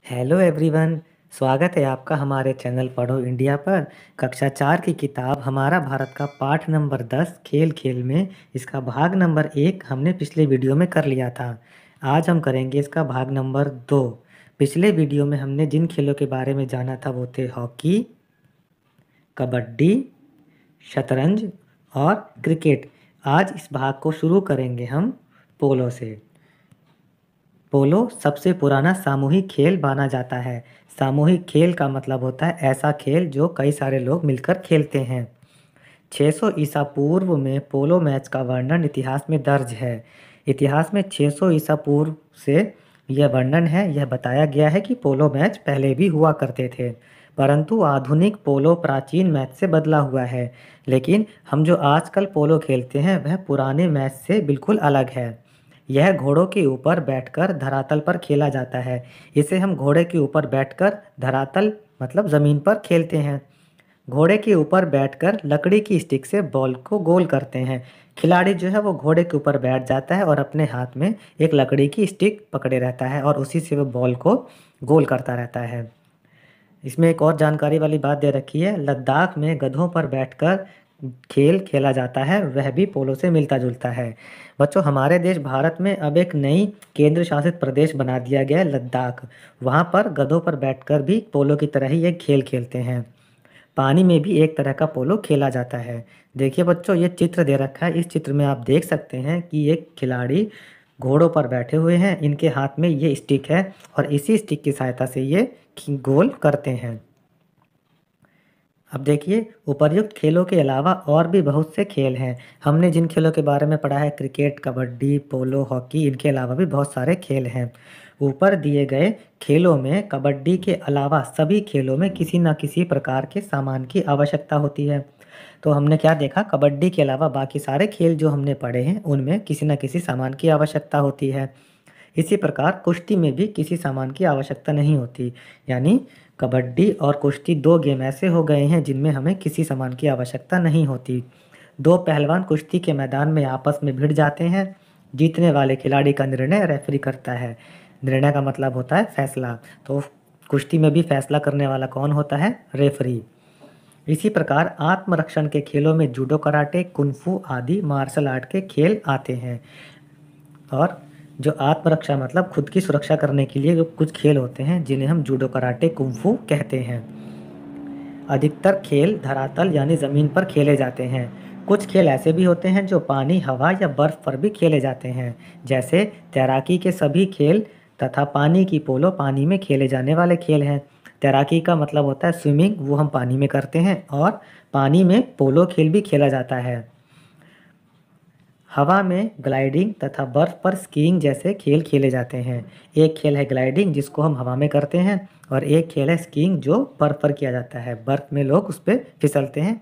Hello everyone. स्वागत है आपका हमारे चैनल पढ़ो इंडिया पर। कक्षा 4 की किताब हमारा भारत का पाठ नंबर 10 खेल खेल में इसका भाग नंबर 1 हमने पिछले वीडियो में कर लिया था। आज हम करेंगे इसका भाग नंबर 2। पिछले वीडियो में हमने जिन खेलों के बारे में जाना था वो थे हॉकी, कबड्डी, शतरंज और क्रिकेट। आज इस भाग को शुरू करेंगे हम पोलो से। पोलो सबसे पुराना सामूहिक खेल माना जाता है। सामूहिक खेल का मतलब होता है ऐसा खेल जो कई सारे लोग मिलकर खेलते हैं। 600 ईसा पूर्व में पोलो मैच का वर्णन इतिहास में दर्ज है। इतिहास में 600 ईसा पूर्व से यह वर्णन है। यह बताया गया है कि पोलो मैच पहले भी हुआ करते थे, परंतु आधुनिक पोलो प्राचीन मैच से बदला हुआ है। लेकिन हम जो आजकल पोलो खेलते हैं वह पुराने मैच से बिल्कुल अलग है। यह घोड़ों के ऊपर बैठकर धरातल पर खेला जाता है। इसे हम घोड़े के ऊपर बैठकर धरातल मतलब ज़मीन पर खेलते हैं। घोड़े के ऊपर बैठकर लकड़ी की स्टिक से बॉल को गोल करते हैं। खिलाड़ी जो है वो घोड़े के ऊपर बैठ जाता है और अपने हाथ में एक लकड़ी की स्टिक पकड़े रहता है और उसी से वो बॉल को गोल करता रहता है। इसमें एक और जानकारी वाली बात दे रखी है, लद्दाख में गधों पर बैठकर खेल खेला जाता है, वह भी पोलो से मिलता जुलता है। बच्चों, हमारे देश भारत में अब एक नई केंद्र शासित प्रदेश बना दिया गया है लद्दाख। वहाँ पर गधों पर बैठकर भी पोलो की तरह ही एक खेल खेलते हैं। पानी में भी एक तरह का पोलो खेला जाता है। देखिए बच्चों, ये चित्र दे रखा है। इस चित्र में आप देख सकते हैं कि एक खिलाड़ी घोड़ों पर बैठे हुए हैं, इनके हाथ में ये स्टिक है और इसी स्टिक की सहायता से ये गोल करते हैं। अब देखिए, उपर्युक्त खेलों के अलावा और भी बहुत से खेल हैं। हमने जिन खेलों के बारे में पढ़ा है क्रिकेट, कबड्डी, पोलो, हॉकी, इनके अलावा भी बहुत सारे खेल हैं। ऊपर दिए गए खेलों में कबड्डी के अलावा सभी खेलों में किसी न किसी प्रकार के सामान की आवश्यकता होती है। तो हमने क्या देखा, कबड्डी के अलावा बाकी सारे खेल जो हमने पढ़े हैं उनमें किसी न किसी सामान की आवश्यकता होती है। इसी प्रकार कुश्ती में भी किसी सामान की आवश्यकता नहीं होती। यानी कबड्डी और कुश्ती दो गेम ऐसे हो गए हैं जिनमें हमें किसी सामान की आवश्यकता नहीं होती। दो पहलवान कुश्ती के मैदान में आपस में भिड़ जाते हैं। जीतने वाले खिलाड़ी का निर्णय रेफरी करता है। निर्णय का मतलब होता है फैसला। तो कुश्ती में भी फैसला करने वाला कौन होता है? रेफरी। इसी प्रकार आत्मरक्षण के खेलों में जूडो, कराटे, कुंफू आदि मार्शल आर्ट के खेल आते हैं। और जो आत्मरक्षा मतलब खुद की सुरक्षा करने के लिए जो कुछ खेल होते हैं जिन्हें हम जूडो, कराटे, कुंफू कहते हैं। अधिकतर खेल धरातल यानी ज़मीन पर खेले जाते हैं। कुछ खेल ऐसे भी होते हैं जो पानी, हवा या बर्फ़ पर भी खेले जाते हैं, जैसे तैराकी के सभी खेल तथा पानी की पोलो पानी में खेले जाने वाले खेल हैं। तैराकी का मतलब होता है स्विमिंग, वो हम पानी में करते हैं, और पानी में पोलो खेल भी खेला जाता है। हवा में ग्लाइडिंग तथा बर्फ़ पर स्कीइंग जैसे खेल खेले जाते हैं। एक खेल है ग्लाइडिंग जिसको हम हवा में करते हैं, और एक खेल है स्कीइंग जो बर्फ़ पर किया जाता है। बर्फ़ में लोग उस पर फिसलते हैं।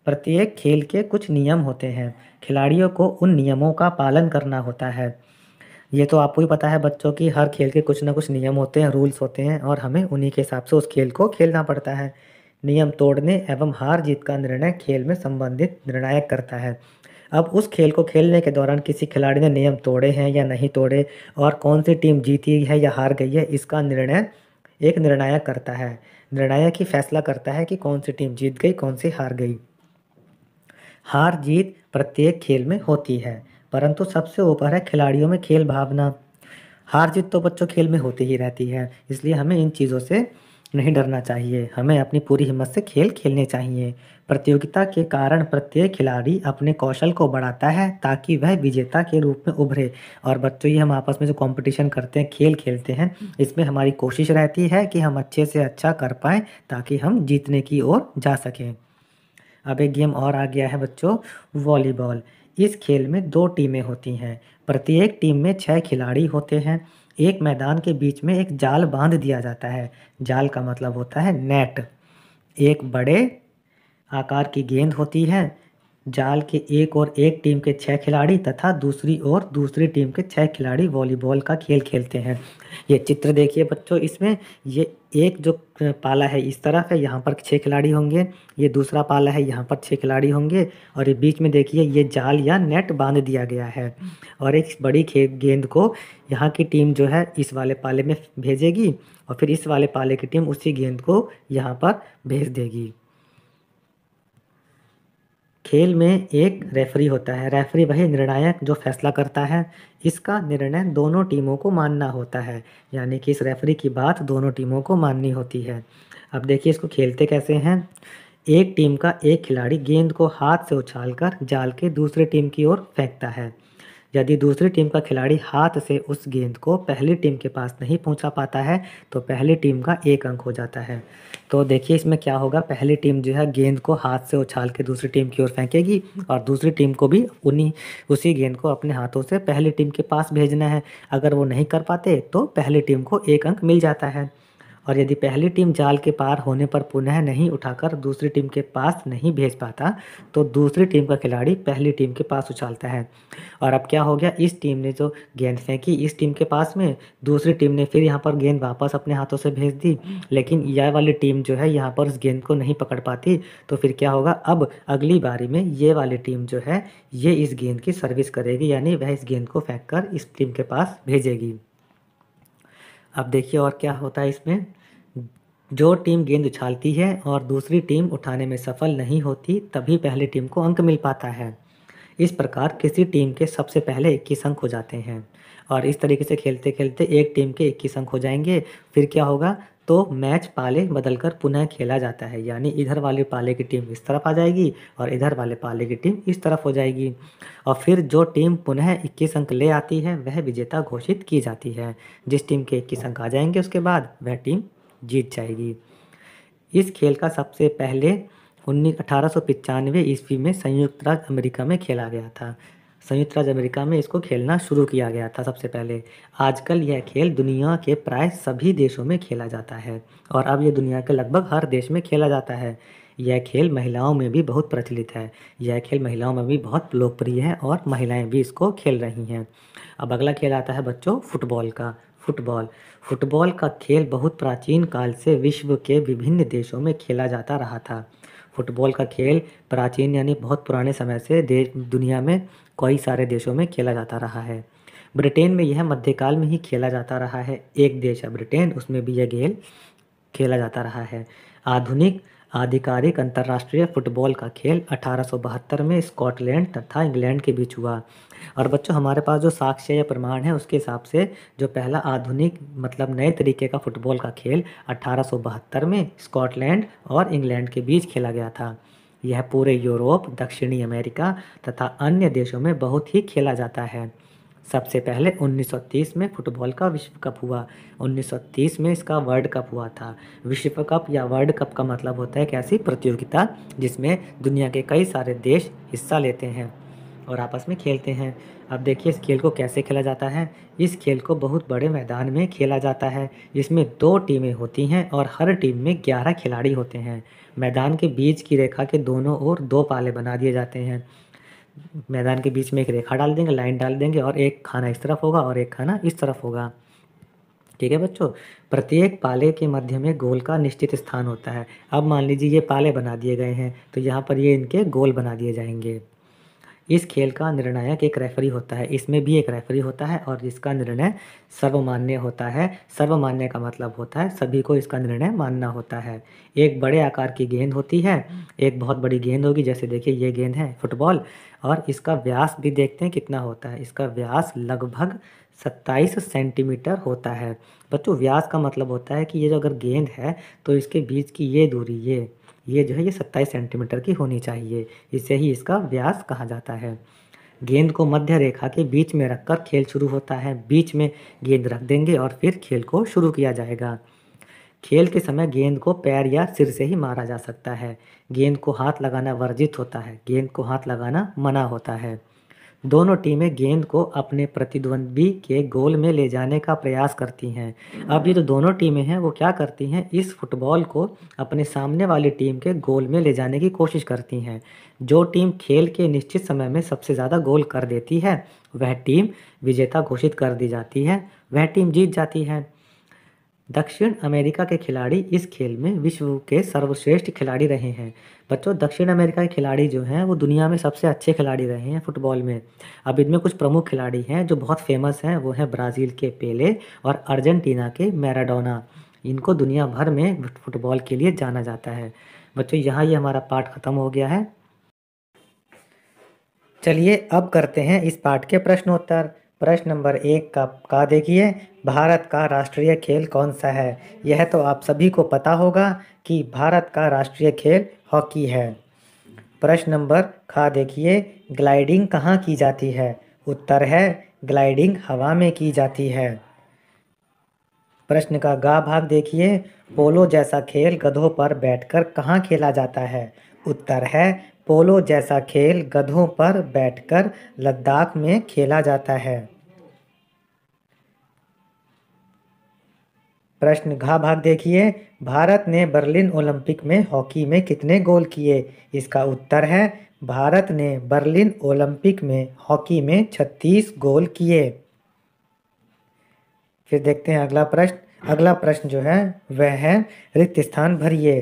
प्रत्येक खेल के कुछ नियम होते हैं। खिलाड़ियों को उन नियमों का पालन करना होता है। ये तो आपको ही पता है बच्चों की हर खेल के कुछ ना कुछ नियम होते हैं, रूल्स होते हैं, और हमें उन्हीं के हिसाब से उस खेल को खेलना पड़ता है। नियम तोड़ने एवं हार जीत का निर्णय खेल में संबंधित निर्णायक करता है। अब उस खेल को खेलने के दौरान किसी खिलाड़ी ने नियम तोड़े हैं या नहीं तोड़े, और कौन सी टीम जीती है या हार गई है, इसका निर्णय एक निर्णायक करता है। निर्णायक ही फैसला करता है कि कौन सी टीम जीत गई, कौन सी हार गई। हार जीत प्रत्येक खेल में होती है, परंतु सबसे ऊपर है खिलाड़ियों में खेल भावना। हार जीत तो बच्चों खेल में होती ही रहती है, इसलिए हमें इन चीज़ों से नहीं डरना चाहिए। हमें अपनी पूरी हिम्मत से खेल खेलने चाहिए। प्रतियोगिता के कारण प्रत्येक खिलाड़ी अपने कौशल को बढ़ाता है ताकि वह विजेता के रूप में उभरे। और बच्चों, ये हम आपस में जो कंपटीशन करते हैं, खेल खेलते हैं, इसमें हमारी कोशिश रहती है कि हम अच्छे से अच्छा कर पाएँ ताकि हम जीतने की ओर जा सकें। अब एक गेम और आ गया है बच्चों, वॉलीबॉल। इस खेल में दो टीमें होती हैं। प्रत्येक टीम में 6 खिलाड़ी होते हैं। एक मैदान के बीच में एक जाल बांध दिया जाता है। जाल का मतलब होता है नेट। एक बड़े आकार की गेंद होती है जाल के एक और एक टीम के 6 खिलाड़ी तथा दूसरी ओर दूसरी टीम के 6 खिलाड़ी वॉलीबॉल का खेल खेलते हैं। ये चित्र देखिए बच्चों, इसमें ये एक जो पाला है इस तरफ है, यहाँ पर 6 खिलाड़ी होंगे। ये दूसरा पाला है, यहाँ पर 6 खिलाड़ी होंगे। और ये बीच में देखिए ये जाल या नेट बांध दिया गया है। और एक बड़ी गेंद को यहाँ की टीम जो है इस वाले पाले में भेजेगी और फिर इस वाले पाले की टीम उसी गेंद को यहाँ पर भेज देगी। खेल में एक रेफरी होता है। रेफरी वही निर्णायक जो फैसला करता है। इसका निर्णय दोनों टीमों को मानना होता है, यानी कि इस रेफरी की बात दोनों टीमों को माननी होती है। अब देखिए इसको खेलते कैसे हैं। एक टीम का एक खिलाड़ी गेंद को हाथ से उछालकर जाल के दूसरे टीम की ओर फेंकता है। यदि दूसरी टीम का खिलाड़ी हाथ से उस गेंद को पहली टीम के पास नहीं पहुंचा पाता है तो पहली टीम का 1 अंक हो जाता है। तो देखिए इसमें क्या होगा, पहली टीम जो है गेंद को हाथ से उछाल के दूसरी टीम की ओर फेंकेगी और दूसरी टीम को भी उसी गेंद को अपने हाथों से पहली टीम के पास भेजना है। अगर वो नहीं कर पाते तो पहली टीम को 1 अंक मिल जाता है। और यदि पहली टीम जाल के पार होने पर पुनः नहीं उठाकर दूसरी टीम के पास नहीं भेज पाता तो दूसरी टीम का खिलाड़ी पहली टीम के पास उछालता है। और अब क्या हो गया, इस टीम ने जो गेंद फेंकी इस टीम के पास में, दूसरी टीम ने फिर यहाँ पर गेंद वापस अपने हाथों से भेज दी, लेकिन यह वाली टीम जो है यहाँ पर उस गेंद को नहीं पकड़ पाती। तो फिर क्या होगा, अब अगली बारी में ये वाली टीम जो है ये इस गेंद की सर्विस करेगी, यानी वह इस गेंद को फेंक कर इस टीम के पास भेजेगी। अब देखिए और क्या होता है इसमें। जो टीम गेंद उछालती है और दूसरी टीम उठाने में सफल नहीं होती तभी पहली टीम को अंक मिल पाता है। इस प्रकार किसी टीम के सबसे पहले 21 अंक हो जाते हैं और इस तरीके से खेलते खेलते एक टीम के 21 अंक हो जाएंगे। फिर क्या होगा, तो मैच पाले बदलकर पुनः खेला जाता है, यानी इधर वाले पाले की टीम इस तरफ आ जाएगी और इधर वाले पाले की टीम इस तरफ हो जाएगी। और फिर जो टीम पुनः 21 अंक ले आती है वह विजेता घोषित की जाती है। जिस टीम के 21 अंक आ जाएंगे उसके बाद वह टीम जीत जाएगी। इस खेल का सबसे पहले 1895 ईस्वी में संयुक्त राज्य अमेरिका में खेला गया था। संयुक्त राज्य अमेरिका में इसको खेलना शुरू किया गया था सबसे पहले। आजकल यह खेल दुनिया के प्राय सभी देशों में खेला जाता है और अब ये दुनिया के लगभग हर देश में खेला जाता है। यह खेल महिलाओं में भी बहुत प्रचलित है। यह खेल महिलाओं में भी बहुत लोकप्रिय है और महिलाएं भी इसको खेल रही हैं। अब अगला खेल आता है बच्चों फुटबॉल का। फुटबॉल का खेल बहुत प्राचीन काल से विश्व के विभिन्न देशों में खेला जाता रहा था। फुटबॉल का खेल प्राचीन यानी बहुत पुराने समय से दुनिया में कई सारे देशों में खेला जाता रहा है। ब्रिटेन में यह मध्यकाल में ही खेला जाता रहा है। एक देश है ब्रिटेन, उसमें भी यह खेल खेला जाता रहा है। आधुनिक आधिकारिक अंतर्राष्ट्रीय फुटबॉल का खेल 1872 में स्कॉटलैंड तथा इंग्लैंड के बीच हुआ। और बच्चों हमारे पास जो साक्ष्य या प्रमाण है उसके हिसाब से जो पहला आधुनिक मतलब नए तरीके का फुटबॉल का खेल 1872 में स्कॉटलैंड और इंग्लैंड के बीच खेला गया था। यह पूरे यूरोप, दक्षिणी अमेरिका तथा अन्य देशों में बहुत ही खेला जाता है। सबसे पहले 1930 में फुटबॉल का विश्व कप हुआ। 1930 में इसका वर्ल्ड कप हुआ था। विश्व कप या वर्ल्ड कप का मतलब होता है एक ऐसी प्रतियोगिता जिसमें दुनिया के कई सारे देश हिस्सा लेते हैं और आपस में खेलते हैं। अब देखिए इस खेल को कैसे खेला जाता है। इस खेल को बहुत बड़े मैदान में खेला जाता है। इसमें 2 टीमें होती हैं और हर टीम में 11 खिलाड़ी होते हैं। मैदान के बीच की रेखा के दोनों ओर 2 पाले बना दिए जाते हैं। मैदान के बीच में एक रेखा डाल देंगे, लाइन डाल देंगे और एक खाना इस तरफ होगा और एक खाना इस तरफ होगा। ठीक है बच्चों, प्रत्येक पाले के मध्य में गोल का निश्चित स्थान होता है। अब मान लीजिए ये पाले बना दिए गए हैं तो यहाँ पर ये इनके गोल बना दिए जाएंगे। इस खेल का निर्णायक एक रेफरी होता है। इसमें भी एक रेफरी होता है और इसका निर्णय सर्वमान्य होता है। सर्वमान्य का मतलब होता है सभी को इसका निर्णय मानना होता है। एक बड़े आकार की गेंद होती है, एक बहुत बड़ी गेंद होगी, जैसे देखिए ये गेंद है फुटबॉल, और इसका व्यास भी देखते हैं कितना होता है। इसका व्यास लगभग 27 सेंटीमीटर होता है। बच्चों व्यास का मतलब होता है कि ये जो अगर गेंद है तो इसके बीच की ये दूरी ये जो है ये 27 सेंटीमीटर की होनी चाहिए। इसे ही इसका व्यास कहा जाता है। गेंद को मध्य रेखा के बीच में रखकर खेल शुरू होता है। बीच में गेंद रख देंगे और फिर खेल को शुरू किया जाएगा। खेल के समय गेंद को पैर या सिर से ही मारा जा सकता है। गेंद को हाथ लगाना वर्जित होता है। गेंद को हाथ लगाना मना होता है। दोनों टीमें गेंद को अपने प्रतिद्वंद्वी के गोल में ले जाने का प्रयास करती हैं। अब ये जो दोनों टीमें हैं वो क्या करती हैं, इस फुटबॉल को अपने सामने वाली टीम के गोल में ले जाने की कोशिश करती हैं। जो टीम खेल के निश्चित समय में सबसे ज़्यादा गोल कर देती है वह टीम विजेता घोषित कर दी जाती है, वह टीम जीत जाती है। दक्षिण अमेरिका के खिलाड़ी इस खेल में विश्व के सर्वश्रेष्ठ खिलाड़ी रहे हैं। बच्चों, दक्षिण अमेरिका के खिलाड़ी जो हैं वो दुनिया में सबसे अच्छे खिलाड़ी रहे हैं फुटबॉल में। अब इनमें कुछ प्रमुख खिलाड़ी हैं जो बहुत फेमस हैं, वो हैं ब्राज़ील के पेले और अर्जेंटीना के मैराडोना। इनको दुनिया भर में फुटबॉल के लिए जाना जाता है। बच्चों, यहाँ ये हमारा पाठ ख़त्म हो गया है। चलिए अब करते हैं इस पाठ के प्रश्नोत्तर। प्रश्न नंबर 1 का देखिए, भारत का राष्ट्रीय खेल कौन सा है? यह तो आप सभी को पता होगा कि भारत का राष्ट्रीय खेल हॉकी है। प्रश्न नंबर खा देखिए, ग्लाइडिंग कहाँ की जाती है? उत्तर है ग्लाइडिंग हवा में की जाती है। प्रश्न का गा भाग देखिए, पोलो जैसा खेल गधों पर बैठकर कहाँ खेला जाता है? उत्तर है पोलो जैसा खेल गधों पर बैठकर लद्दाख में खेला जाता है। प्रश्न घा भाग देखिए, भारत ने बर्लिन ओलंपिक में हॉकी में कितने गोल किए? इसका उत्तर है भारत ने बर्लिन ओलंपिक में हॉकी में 36 गोल किए। फिर देखते हैं अगला प्रश्न। अगला प्रश्न जो है वह है रिक्त स्थान भरिए।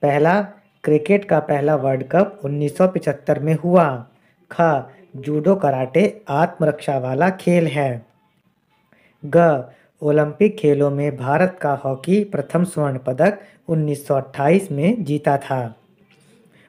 पहला, क्रिकेट का पहला वर्ल्ड कप 1975 में हुआ। ख, जूडो कराटे आत्मरक्षा वाला खेल है। ग, ओलंपिक खेलों में भारत का हॉकी प्रथम स्वर्ण पदक 1928 में जीता था।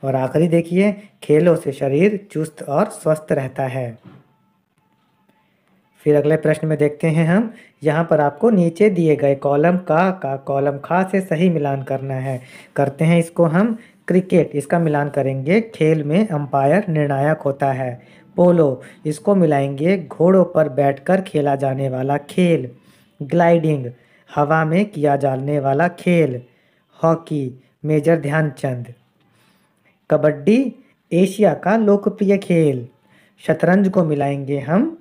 और आखिरी देखिए, खेलों से शरीर चुस्त और स्वस्थ रहता है। फिर अगले प्रश्न में देखते हैं हम। यहाँ पर आपको नीचे दिए गए कॉलम का कॉलम खा से सही मिलान करना है। करते हैं इसको हम। क्रिकेट, इसका मिलान करेंगे खेल में अंपायर निर्णायक होता है। पोलो, इसको मिलाएंगे घोड़ों पर बैठकर खेला जाने वाला खेल। ग्लाइडिंग, हवा में किया जाने वाला खेल। Hockey, major Dhyanchand. Kabaddi, Asia का लोकप्रिय खेल। शतरंज को मिलाएंगे हम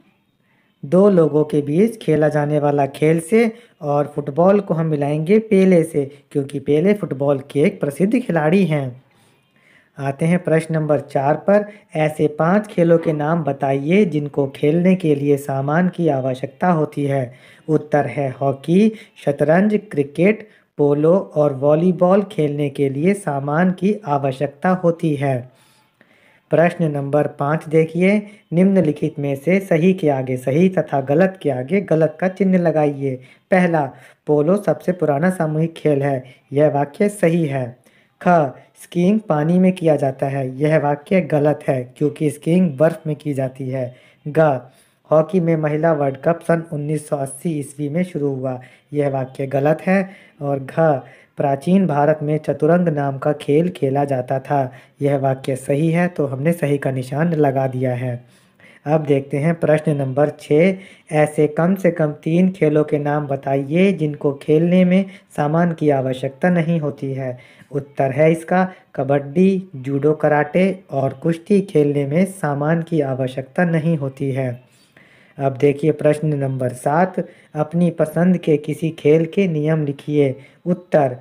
दो लोगों के बीच खेला जाने वाला खेल से, और फुटबॉल को हम मिलाएंगे पेले से, क्योंकि पेले फुटबॉल के एक प्रसिद्ध खिलाड़ी हैं। आते हैं प्रश्न नंबर 4 पर। ऐसे 5 खेलों के नाम बताइए जिनको खेलने के लिए सामान की आवश्यकता होती है। उत्तर है हॉकी, शतरंज, क्रिकेट, पोलो और वॉलीबॉल खेलने के लिए सामान की आवश्यकता होती है। प्रश्न नंबर 5 देखिए, निम्नलिखित में से सही के आगे सही तथा गलत के आगे गलत का चिन्ह लगाइए। पहला, पोलो सबसे पुराना सामूहिक खेल है। यह वाक्य सही है। ख, स्कीइंग पानी में किया जाता है। यह वाक्य गलत है क्योंकि स्कीइंग बर्फ में की जाती है। ग, हॉकी में महिला वर्ल्ड कप सन 1980 ईस्वी में शुरू हुआ। यह वाक्य गलत है। और घ, प्राचीन भारत में चतुरंग नाम का खेल खेला जाता था। यह वाक्य सही है, तो हमने सही का निशान लगा दिया है। अब देखते हैं प्रश्न नंबर 6। ऐसे कम से कम 3 खेलों के नाम बताइए जिनको खेलने में सामान की आवश्यकता नहीं होती है। उत्तर है इसका कबड्डी, जूडो कराटे और कुश्ती खेलने में सामान की आवश्यकता नहीं होती है। अब देखिए प्रश्न नंबर 7। अपनी पसंद के किसी खेल के नियम लिखिए। उत्तर,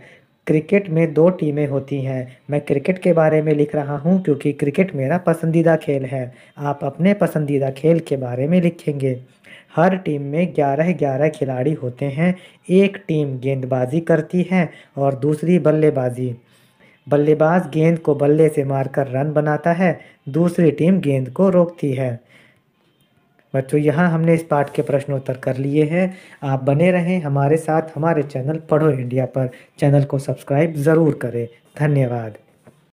क्रिकेट में 2 टीमें होती हैं। मैं क्रिकेट के बारे में लिख रहा हूं क्योंकि क्रिकेट मेरा पसंदीदा खेल है। आप अपने पसंदीदा खेल के बारे में लिखेंगे। हर टीम में 11-11 खिलाड़ी होते हैं। एक टीम गेंदबाजी करती है और दूसरी बल्लेबाजी। बल्लेबाज गेंद को बल्ले से मारकर रन बनाता है, दूसरी टीम गेंद को रोकती है। बच्चों, यहाँ हमने इस पाठ के प्रश्नोत्तर कर लिए हैं। आप बने रहें हमारे साथ हमारे चैनल पढ़ो इंडिया पर। चैनल को सब्सक्राइब ज़रूर करें। धन्यवाद।